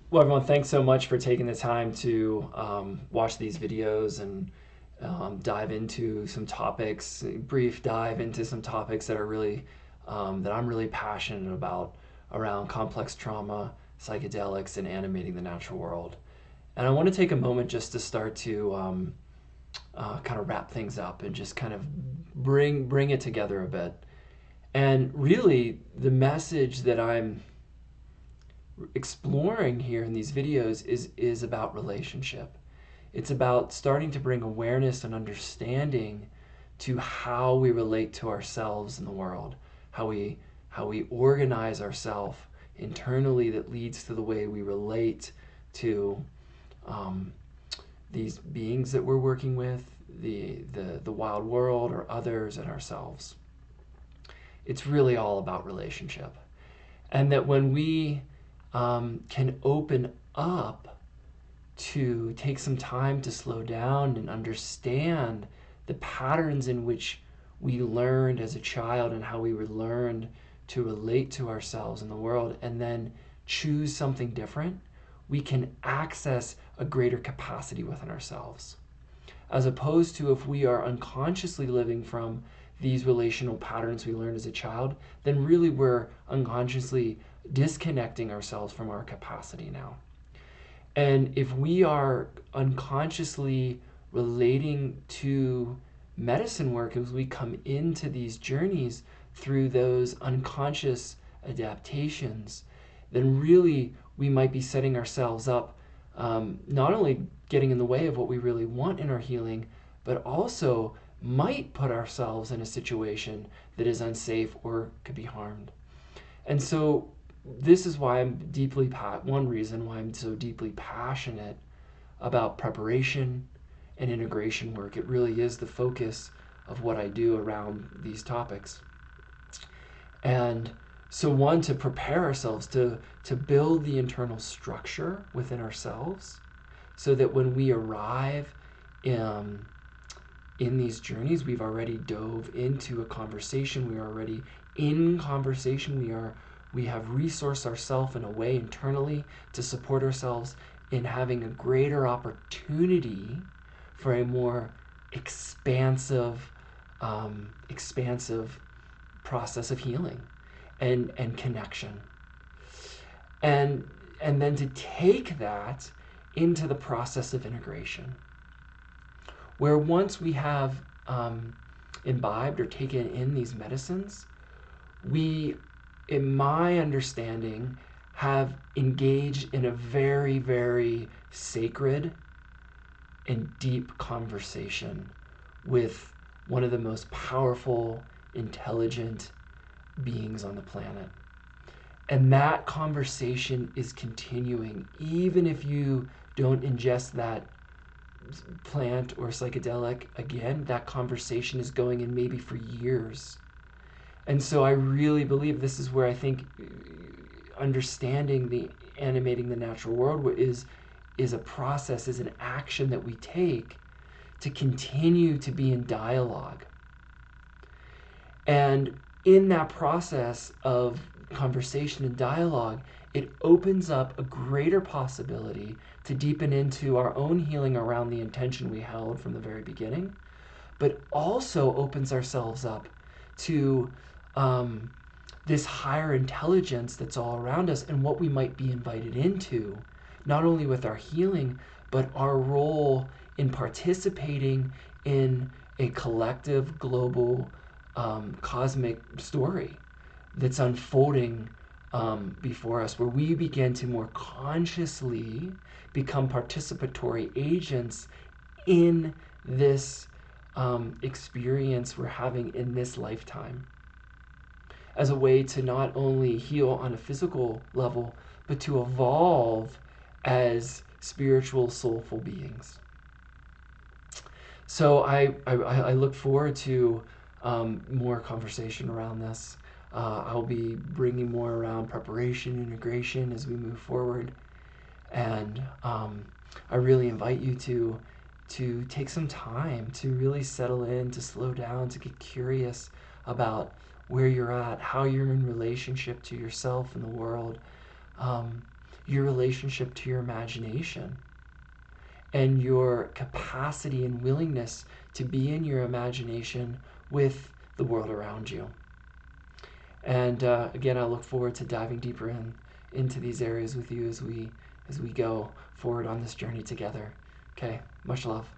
Well, everyone, thanks so much for taking the time to watch these videos and dive into some topics, brief dive into some topics that are really, that I'm really passionate about around complex trauma, psychedelics, and animating the natural world. And I want to take a moment just to start to kind of wrap things up and just kind of bring it together a bit. And really, the message that I'm exploring here in these videos is about relationship. It's about starting to bring awareness and understanding to how we relate to ourselves in the world, how we organize ourselves internally that leads to the way we relate to um, these beings that we're working with, the wild world or others and ourselves. It's really all about relationship. And that when we can open up to take some time to slow down and understand the patterns in which we learned as a child and how we were learned to relate to ourselves in the world, and then choose something different, we can access a greater capacity within ourselves. As opposed to if we are unconsciously living from these relational patterns we learned as a child, then really we're unconsciously disconnecting ourselves from our capacity now. And if we are unconsciously relating to medicine work as we come into these journeys through those unconscious adaptations, then really we might be setting ourselves up, not only getting in the way of what we really want in our healing, but also might put ourselves in a situation that is unsafe or could be harmed. And so this is why I'm deeply one reason why I'm so deeply passionate about preparation and integration work. It really is the focus of what I do around these topics. And so one, to prepare ourselves to build the internal structure within ourselves so that when we arrive in these journeys, we've already dove into a conversation. We are already in conversation. We have resourced ourselves in a way internally to support ourselves in having a greater opportunity for a more expansive, expansive process of healing and connection. And and then to take that into the process of integration where once we have imbibed or taken in these medicines, we, in my understanding, have engaged in a very, very sacred and deep conversation with one of the most powerful, intelligent beings on the planet. And that conversation is continuing, even if you don't ingest that plant or psychedelic again, that conversation is going in maybe for years. And so I really believe this is where I think understanding the animating the natural world is a process, is an action that we take to continue to be in dialogue. And in that process of conversation and dialogue, it opens up a greater possibility to deepen into our own healing around the intention we held from the very beginning, but also opens ourselves up to this higher intelligence that's all around us and what we might be invited into, not only with our healing, but our role in participating in a collective, global, cosmic story that's unfolding before us, where we begin to more consciously become participatory agents in this experience we're having in this lifetime, as a way to not only heal on a physical level, but to evolve as spiritual, soulful beings. So I look forward to more conversation around this. I'll be bringing more around preparation, integration as we move forward, and I really invite you to take some time to really settle in, to slow down, to get curious about where you're at, how you're in relationship to yourself and the world. Um, your relationship to your imagination and your capacity and willingness to be in your imagination with the world around you. And again, I look forward to diving deeper into these areas with you as we go forward on this journey together. Okay, much love.